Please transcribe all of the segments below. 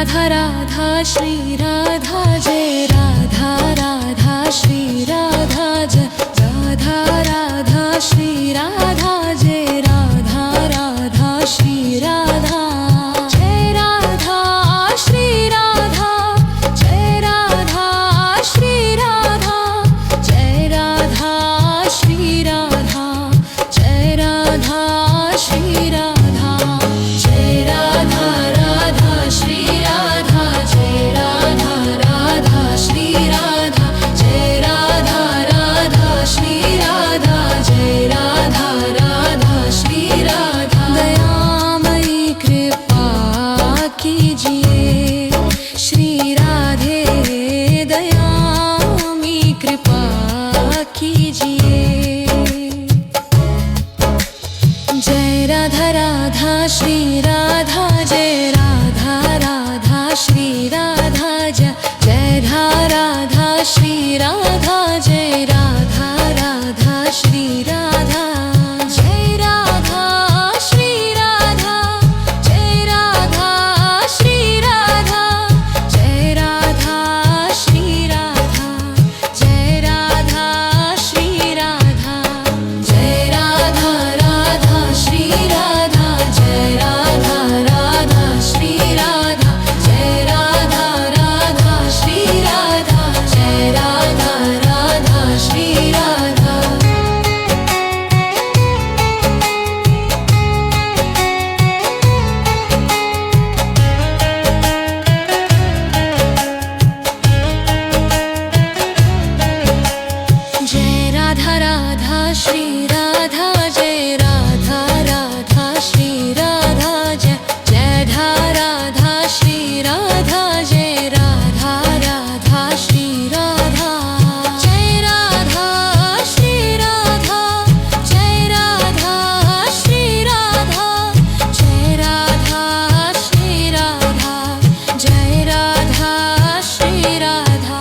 राधा राधा श्री राधा जय राधा राधा श्री राधा जय राधा राधा श्री राधा जय राधा राधा श्री राधा जय राधा श्री राधा जय राधा श्री राधा जय राधा श्री राधा जय राधा श्री राधा जय राधा राधा श्री राधा जय राधा राधा श्री राधा जय राधा राधा श्री राधा जय राधा राधा श्री राधा दयामयी कृपा कीजिए श्री राधे दयामयी कृपा कीजिए जय राधा राधा श्री राधा जय राधा राधा श्री राधा जय जय राधा श्री राधा जय राधा राधा श्री राधा जय राधा श्री राधा जय राधा श्री राधा जय राधा श्री राधा जय राधा श्री राधा जय राधा राधा श्री राधा जय राधा राधा श्री राधा जय राधा राधा श्री राधा जय राधा राधा श्री राधा जय राधा राधा श्री राधा जय राधा राधा श्री राधा जय जय राधा श्री राधा जय राधा राधा श्री राधा जय राधा श्री राधा जय राधा श्री राधा जय राधा श्री राधा जय राधा श्री राधा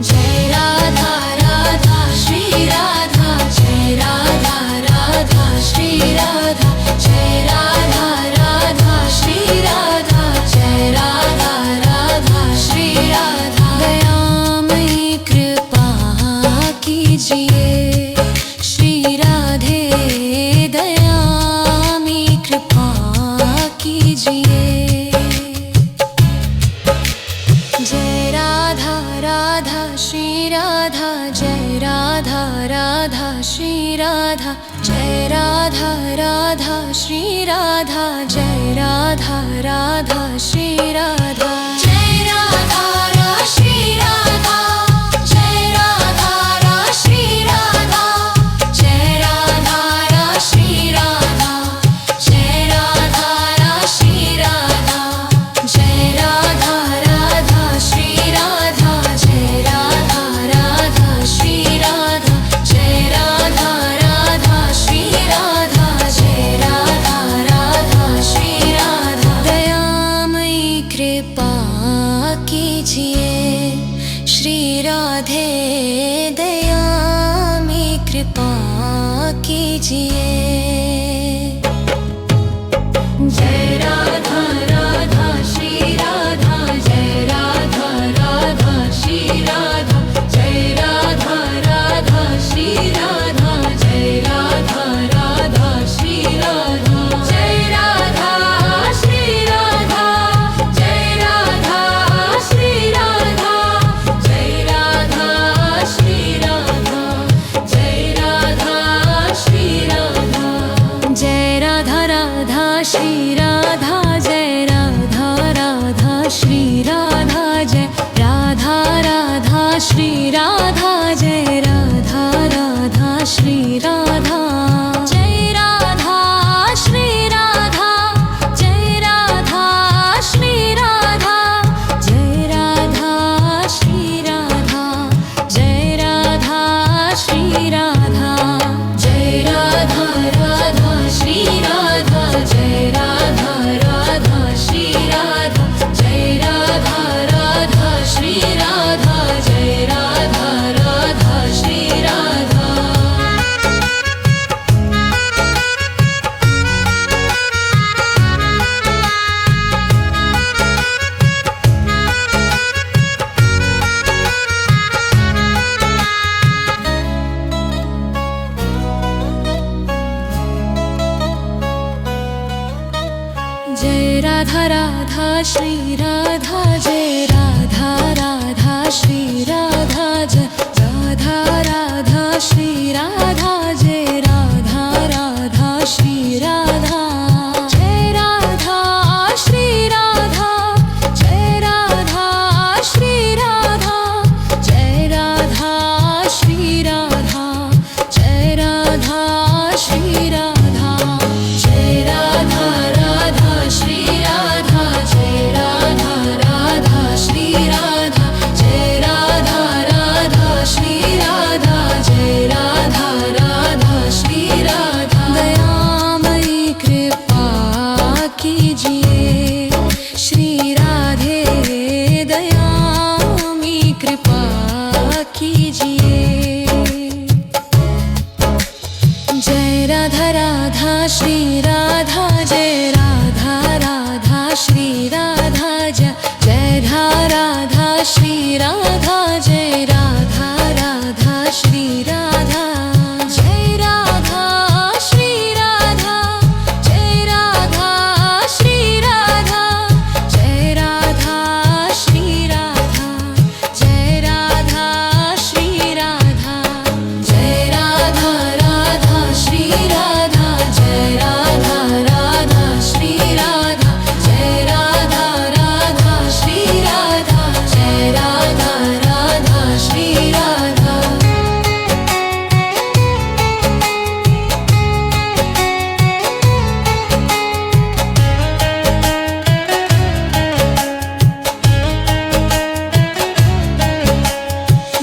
जय राधा राधा श्री राधा जय राधा राधा श्री राधा जय राधा राधा श्री राधा जय राधा राधा श्री राधा दयामयी कृपा कीजिए श्री राधे दयामयी कृपा कीजिए जय राधा राधा श्री राधा जय राधा राधा श्री राधा जय राधा राधा श्री राधा जय राधा राधा श्री राधा जय राधा रा श्री राधा जय राधा रा श्री राधा जय राधा रा श्री राधा जय राधा रा श्री राधा जय राधा राधा श्री राधा जय राधा राधा श्री राधा जय राधा राधा श्री राधा जय राधा राधा श्री राधा दयामयी कृपा कीजिए श्री राधे दयामयी कृपा कीजिए जय राधा राधा श्री राधा जय राधा राधा श्री राधा जय राधा राधा श्री राधा जय राधा राधा श्री राधा जय राधा श्री राधा जय राधा श्री राधा जय राधा श्री राधा जय राधा श्री राधा जय राधा राधा श्री राधा जय राधा राधा श्री राधा जय राधा राधा श्री राधा जय राधा राधा श्री राधा जय राधा श्री राधा जय राधा श्री राधा जय राधा श्री राधा जय राधा श्री राधा जय राधा राधा श्री राधा जय राधा राधा श्री राधा जय राधा राधा श्री राधा जय राधा जय राधा राधा श्री राधा जय राधा राधा श्री राधा जय राधा राधा श्री राधा जय राधा राधा श्री राधा जय राधा श्री राधा जय राधा श्री राधा जय राधा श्री राधा जय राधा श्री राधा जय राधा राधा श्री राधा जय राधा राधा श्री राधा जय राधा राधा श्री राधा जय राधा राधा श्री राधा दयामयी कृपा कीजिए श्री राधे दयामयी कृपा कीजिए जय राधा राधा श्री राधा जय राधा राधा श्री राधा जय राधा श्री राधा जय राधा राधा श्री राधा जय राधा श्री राधा जय राधा श्री राधा जय राधा श्री राधा जय राधा श्री राधा जय राधा राधा श्री राधा जय राधा राधा श्री राधा जय राधा राधा श्री राधा जय राधा राधा श्री राधा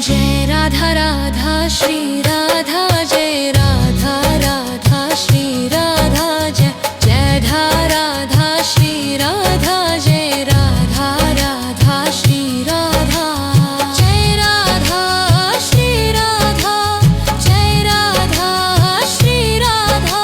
जय राधा राधा श्री राधा जय राधा राधा श्री राधा जय राधा श्री राधा जय राधा राधा श्री राधा जय राधा श्री राधा जय राधा श्री राधा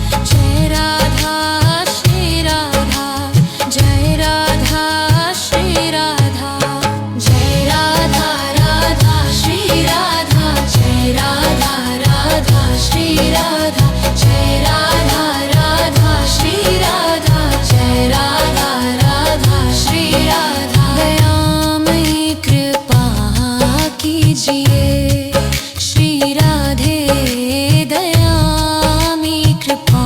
जय राधा श्री राधा जय राधा श्री राधा जय राधा राधा श्री राधा जय राधा राधा श्री राधा जय राधा राधा श्री राधा जय राधा राधा श्री राधा दयामयी कृपा कीजिए श्री राधे दयामयी कृपा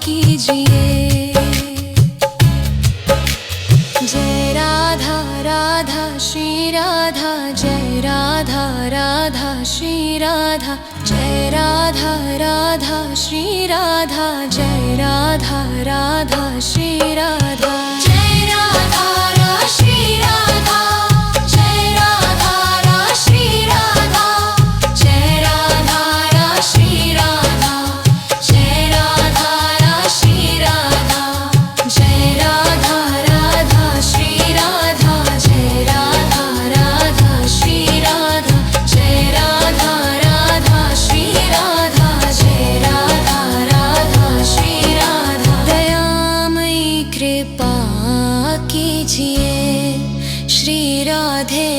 कीजिए जय राधा राधा श्री राधा जय राधा राधा श्री राधा जय राधा राधा श्री राधा जय राधा राधा श्री राधा जय राधा रा श्री राधा जय राधा रा श्री राधा जय राधा रा श्री राधा जय राधा रा श्री राधा जय राधा राधा श्री राधा जय राधा राधा श्री राधा जय राधा राधा श्री राधा जय राधा राधा श्री राधा दयामयी कृपा कीजिए श्री राधे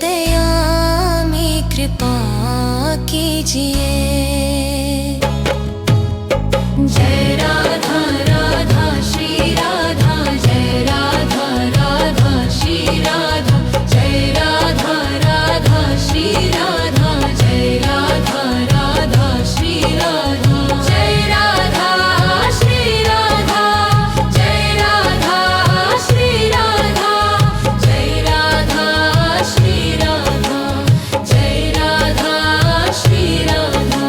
दयामयी कृपा कीजिए जय राधा राधा श्री राधा जय राधा राधा श्री राधा जय राधा राधा श्री राधा जय राधा राधा श्री राधा जय राधा श्री राधा जय राधा श्री राधा जय राधा श्री राधा जय राधा श्री राधा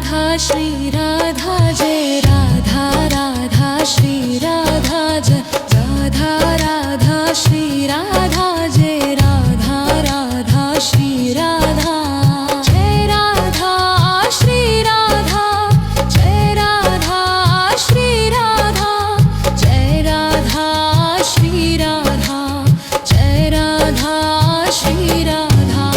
राधा श्री राधा जय राधा राधा श्री राधा जय राधा राधा श्री राधा जय राधा राधा श्री राधा जय राधा श्री राधा जय राधा श्री राधा जय राधा श्री राधा जय राधा श्री राधा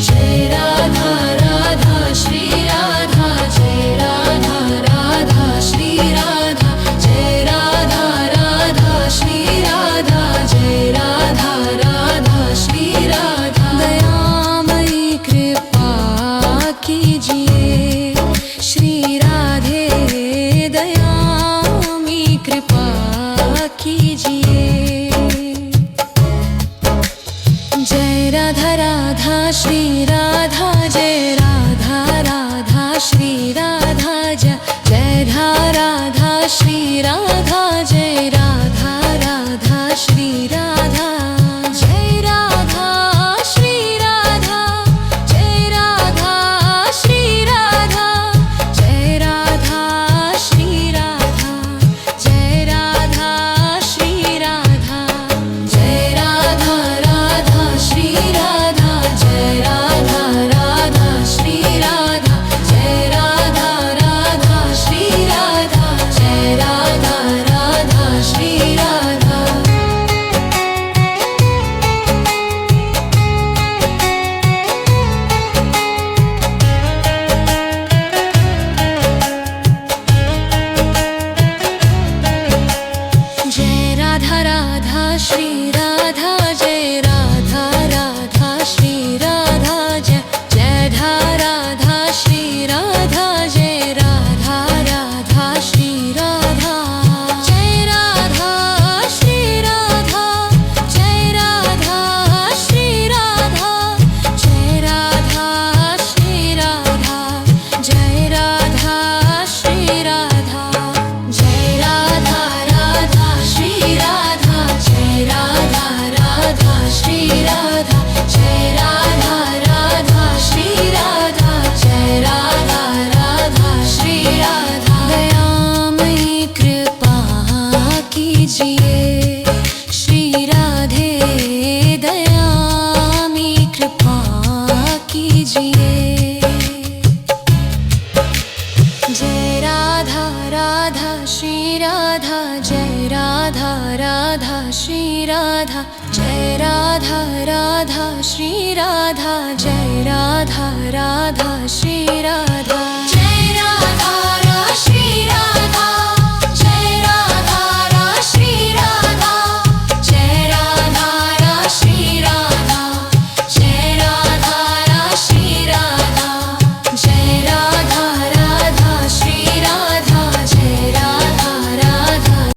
जय राधा राधा श्री राधा जय राधा राधा श्री राधा जय राधा राधा श्री राधा जय राधा राधा श्री राधा दयामयी कृपा कीजिए श्री राधे दयामयी कृपा कीजिए जय राधा राधा श्री राधा जय राधा राधा श्री राधा जय राधा श्री राधा जय राधा राधा श्री राधा जय राधा श्री राधा जय राधा श्री राधा जय राधा श्री राधा जय राधा श्री राधा जय राधा राधा श्री राधा जय राधा राधा श्री राधा जय राधा राधा श्री राधा जय राधा राधा श्री राधा जय राधा राधा श्री राधा जय राधा राधा श्री राधा जय राधा श्री राधा जय राधा राधा श्री राधा जय राधा श्री राधा जय राधा श्री राधा जय राधा श्री राधा जय राधा श्री राधा जय राधा राधा श्री राधा जय राधा राधा श्री राधा जय राधा राधा श्री राधा जय राधा राधा श्री राधा दयामयी कृपा कीजिए श्री राधे दयामयी कृपा कीजिए जय राधा राधा श्री राधा जय राधा राधा श्री राधा जय राधा राधा श्री राधा जय राधा राधा श्री राधा